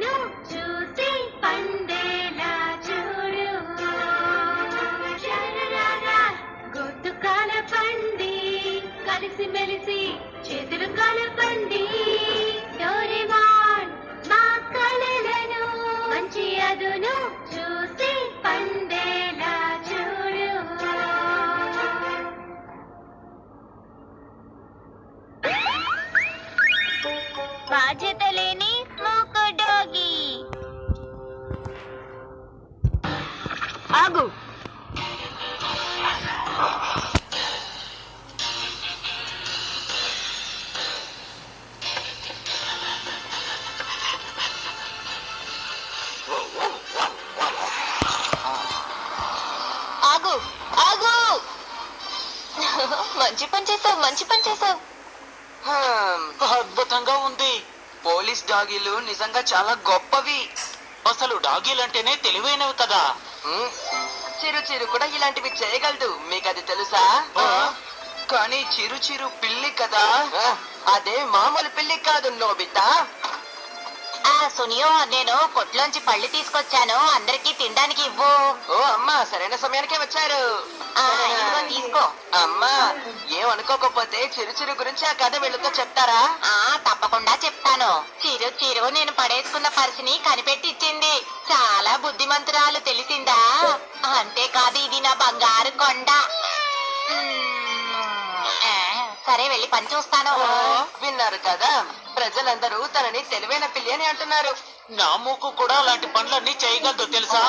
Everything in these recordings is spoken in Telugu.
అదును చూసి పండేలా చూడు షరరారా గొంతుకాల పండి కలిసి మెలిసి చేతులు కలపండి డోరేమాన్ మా కలలను మంచి అదును చూసి పండేలా చూడు. బాధ్యత లేని మూకు డాగి. ఆగు. ఆగు ఆగు. మంచి పని చేసావు, మంచి పని చేసావు. అద్భుతంగా ఉంది. పోలీస్ డాగీలు నిజంగా చాలా గొప్పవి. అసలు డాగీలంటేనే తెలివైనవి కదా. చిరు చిరు కూడా ఇలాంటివి చేయగలదు, మీకు అది తెలుసా? కానీ చిరు చిరు పిల్లి కదా, అదే మామూలు పిల్లి కాదు నోబితా. సునియో, నేను కొట్లోంచి పళ్ళు తీసుకొచ్చాను, అందరికి తినడానికి ఇవ్వు. ఓ అమ్మా, సరైన సమయానికే వచ్చారు. ఇదిగో తీసుకో. అమ్మా, ఏమనుకోకపోతే చిరు చిరు గురించి ఆ కథ వీళ్ళతో చెప్తారా? తప్పకుండా చెప్తాను. చిరు చిరు నేను పడేసుకున్న పర్సుని కనిపెట్టి ఇచ్చింది. చాలా బుద్ధిమంతురాలు, తెలిసిందా? అంతేకాదు, ఇది నా బంగారు కొండ. సరే, వెళ్ళి పని చూస్తాను. విన్నారు కదా, ప్రజలందరూ తనని తెలివైన పిల్లి అని అంటున్నారు. నా మూకు కూడా అలాంటి పనులన్నీ చేయగలదు, తెలుసా?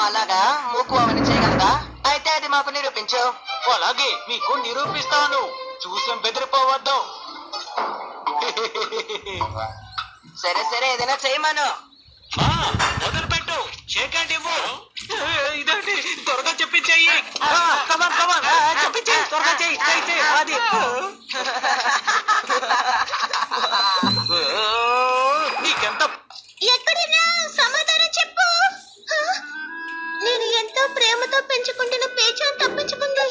అలాగా, మూకు అవన్నీ చేయగలదా? అయితే అది మాకు నిరూపించు. అలాగే, మీకు నిరూపిస్తాను. చూసాం, బెదిరిపోవద్దు. సరే సరే, ఏదైనా చేయమను. మొదలుపెట్టు, చేకండి ఇవ్వు. ఇదేంటి, త్వరగా చెప్పించేయి. కమాన్ కమాన్, చెప్పించేయి, త్వరగా చెయ్యి. అది నీకెంత. ఎక్కడైనా సమాధానం చెప్పు. నేను ఎంతో ప్రేమతో పెంచుకుంటున్న పేచాన్ని తప్పించుకుంది.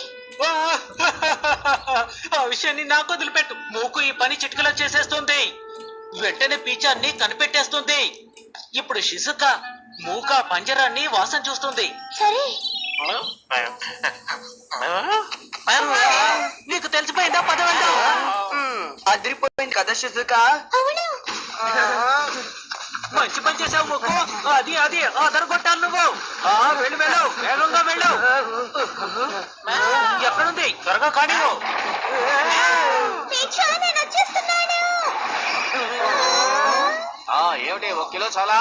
ఆ విషయాన్ని నాకు వదిలిపెట్టు. మూకు ఈ పని చిటికలో చేసేస్తుంది. వెంటనే పీచాన్ని కనిపెట్టేస్తుంది. ఇప్పుడు షిజుకా మూక పంజరాన్ని వాసన చూస్తుంది. సరే, నీకు తెలిసిపోయిందా? పదవంట అదిరిపోయింది కదా షిజుకా. అవును. మంచి పని చేసావు మూకు. అది అది అదరగొట్టాలి నువ్వు. వెళ్ళు వెళ్ళు, వేగంగా వెళ్ళు. ఎక్కడుంది? త్వరగా కానివ్వు. పేచా, నేను వచ్చేస్తున్నాను. ఏమిటి, 1 కిలో చాలా?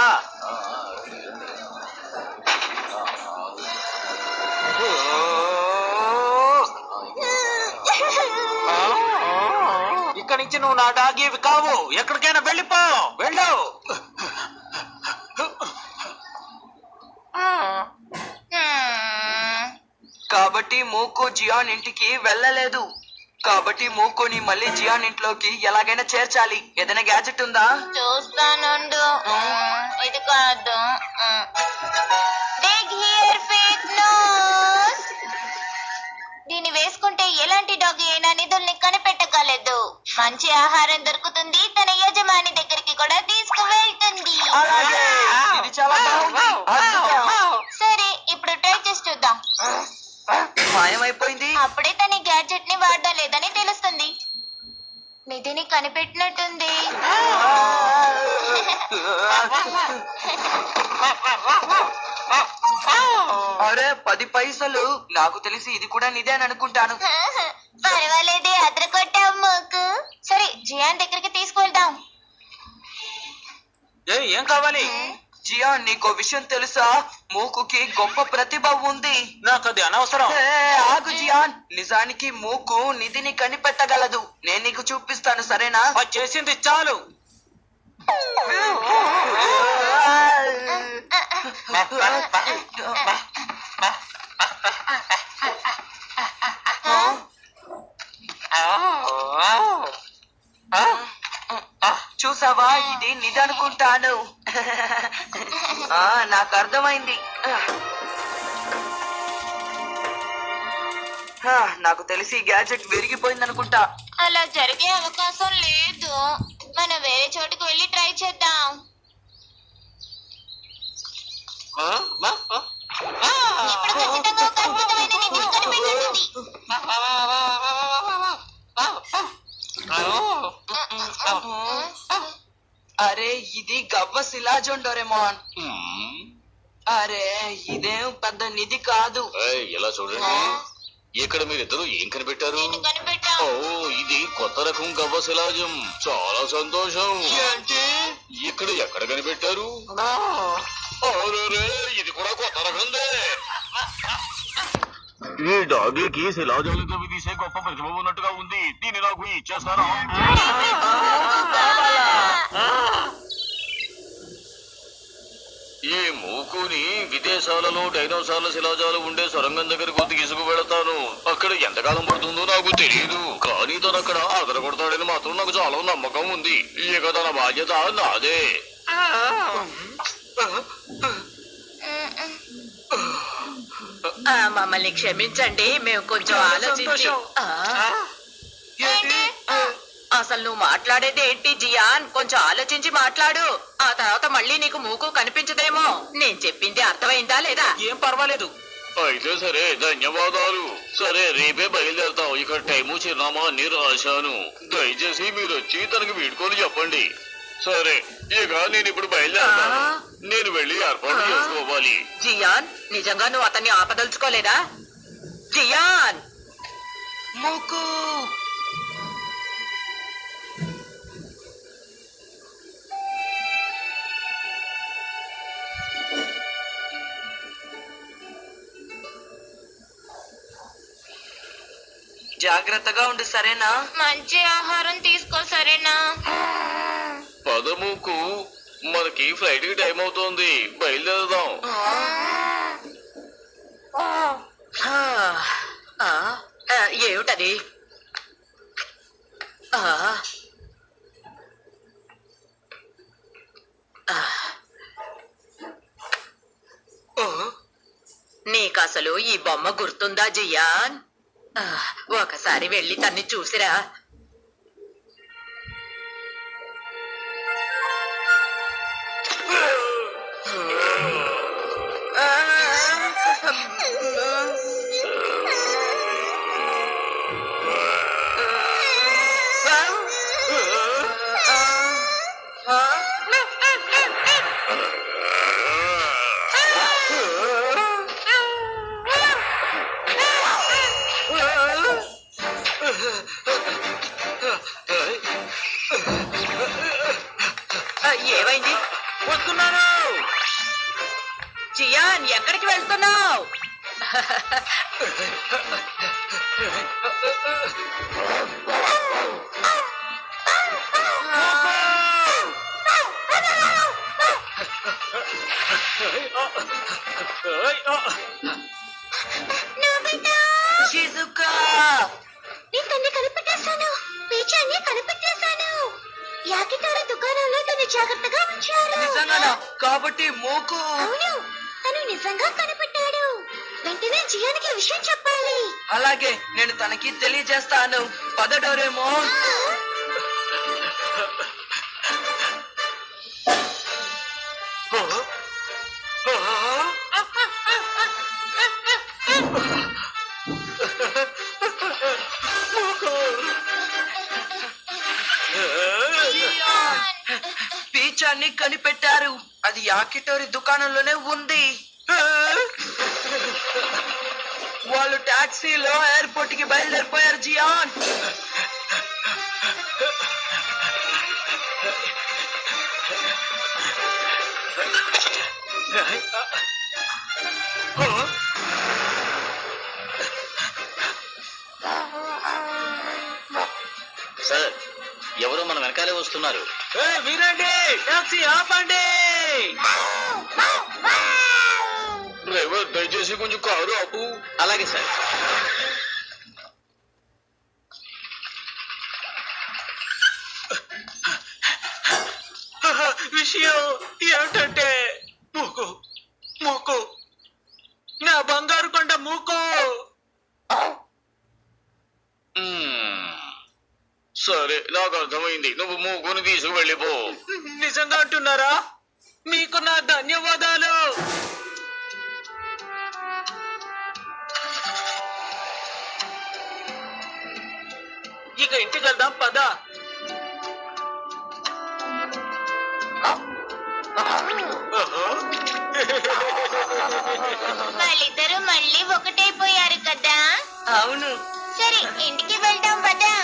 ఇక్కడి నుంచి నువ్వు నా డాగీవి కావు. ఎక్కడికైనా వెళ్ళిపో, వెళ్ళు. కాబట్టి మూకు జియాన్ ఇంటికి వెళ్ళలేదు. కాబట్టి మూకుని మళ్ళీ జియాన్ ఇంట్లోకి ఎలాగైనా చేర్చాలి. ఏదైనా గ్యాజెట్ ఉందా? చూస్తానుండు. ఇది కాదు. దీన్ని వేసుకుంటే ఎలాంటి డాగి అయినా నిధుల్ని కనిపెట్టగలదు. మంచి ఆహారం దొరుకుతుంది, తన యజమాని దగ్గరికి కూడా తీసుకువెళ్తుంది. ఇది చాలా బాగుంది. సరే, ఇప్పుడు ట్రై చేసి చూద్దాం. మాయమైపోయింది. అప్పుడే తన గ్యాడ్జెట్ ని వాడడం లేదని తెలుస్తుంది. నిధిని కనిపెట్టినట్టుంది. అరే, 10 పైసలు. నాకు తెలిసి ఇది కూడా నిదే అని అనుకుంటాను. పర్వాలేదే, అదరగొట్టావు మూకు. సరే, జియాన్ దగ్గరికి తీసుకెళ్దాం. ఏం కావాలి? జియాన్, నీకో విషయం తెలుసా? మూకుకి గొప్ప ప్రతిభ ఉంది. నాకు అది అనవసరం. ఆగు జియాన్, నిజానికి మూకు నిధిని కనిపెట్టగలదు. నేను నీకు చూపిస్తాను, సరేనా? చేసింది చాలు. చూసావా, ఇది నిజనుకుంటాను. నాకు అర్థమైంది. నాకు తెలిసి గ్యాడ్జెట్ విరిగిపోయింది అనుకుంటా. అలా జరిగే అవకాశం లేదు. మనం వేరే చోటుకు వెళ్ళి ట్రై చేద్దాం. ఇప్పుడు ఖచ్చితంగా ఒక అద్భుతమైన నిధి కనిపెట్టేసింది. అరే ఇది గవ్వ శిలాజం డోరేమోన్. అరే ఇదేం పెద్ద నిధి కాదు. ఇలా చూడండి, ఇక్కడ మీరిద్దరు ఏం కనిపెట్టారు? నేను కనిపెట్టా. ఓ, ఇది కొత్త రకం గవ్వ శిలాజం. చాలా సంతోషం. ఏంటి? ఇక్కడ ఎక్కడ కనిపెట్టారు? అరెరే, ఇది కూడా కొత్త రకందే. ఈ డాగీకి శిలాజాలు తవ్వి తీసే గొప్ప ప్రతిభ ఉన్నట్టుగా ఉంది. దీన్ని నాకు ఇచ్చేస్తాను. ఈ మూకుని విదేశాలలో డైనోసార్ల శిలాజాలు ఉండే సొరంగం దగ్గరకు తీసుకు వెళతాను. అక్కడ ఎంతకాలం పడుతుందో నాకు తెలియదు, కానీ తను అక్కడ అదరగొడతాడని మాత్రం నాకు చాలా నమ్మకం ఉంది. ఇక తన బాధ్యత నాదే. మమ్మల్ని క్షమించండి, మేము కొంచెం ఆలోచించి. ఏంటి? అసలు నువ్వు మాట్లాడేది ఏంటి జియాన్? కొంచెం ఆలోచించి మాట్లాడు. ఆ తర్వాత మళ్ళీ నీకు మూకు కనిపించదేమో. నేను చెప్పింది అర్థమైందా లేదా? ఏం పర్వాలేదు. అయితే సరే, ధన్యవాదాలు. సరే, రేపే బయలుదేరుతాం. ఇక్కడ టైము చిరునామా అన్ని రాశాను. దయచేసి మీరు వచ్చి తనకి వీడ్కోలు చెప్పండి. సరే, ఇక నేను ఇప్పుడు బయలుదేరుతాను. నేను వెళ్ళి ఏర్పాటు చేసుకోవాలి. జియాన్, నిజంగా నువ్వు అతన్ని ఆపదలుచుకోలేదా? జియాన్! మూకు జాగ్రత్తగా ఉండు, సరేనా? మంచి ఆహారం తీసుకో, సరేనా? పదముకు మనకి ఫ్లైట్ కి టైం అవుతోంది. బయలుదేరదాం. ఏమిటది? నీకసలు ఈ బొమ్మ గుర్తుందా జియాన్? ఒకసారి వెళ్ళి తన్ని చూసిరా. ఏమైంది? వస్తున్నాను. జియాన్, ఎక్కడికి వెళ్తున్నావు? షిజుకా, నేను తన్ని కనిపెట్టేశాను. పేచాన్ని కనిపెట్టేశాను. యాకిటారి దుకాణంలో తను జాగ్రత్తగా ఉంచారు. నిజంగానా? కాబట్టి మూకు. అవును, తను నిజంగా కనిపెట్టాడు. వెంటనే జియానికి విషయం చెప్పాలి. అలాగే, నేను తనకి తెలియజేస్తాను. పద డోరేమోన్. పీచాన్ని కనిపెట్టారు. అది యాకిటోరి దుకాణంలోనే ఉంది. వాళ్ళు టాక్సీలో ఎయిర్పోర్ట్ కి బయలుదేరిపోయారు జియాన్. సార్, ఎవరో మన వెనకాలే వస్తున్నారు. వినండి, టాక్సీ ఆపండి. డ్రైవర్, దయచేసి కొంచెం కారు ఆపు. అలాగే సార్. విషయం ఏమిటంటే, మూకు మూకు నా బంగారు కొండ మూకు. సరే, నాకు అర్థమైంది. నువ్వు మూకుని తీసుకు వెళ్ళిపో. నిజంగా అంటున్నారా? మీకు నా ధన్యవాదాలు. ఇక ఇంటికి వెళ్దాం పద. వాళ్ళిద్దరూ మళ్ళీ ఒకటైపోయారు కదా. అవును. సరే ఇంటికి వెళ్దాం పదా.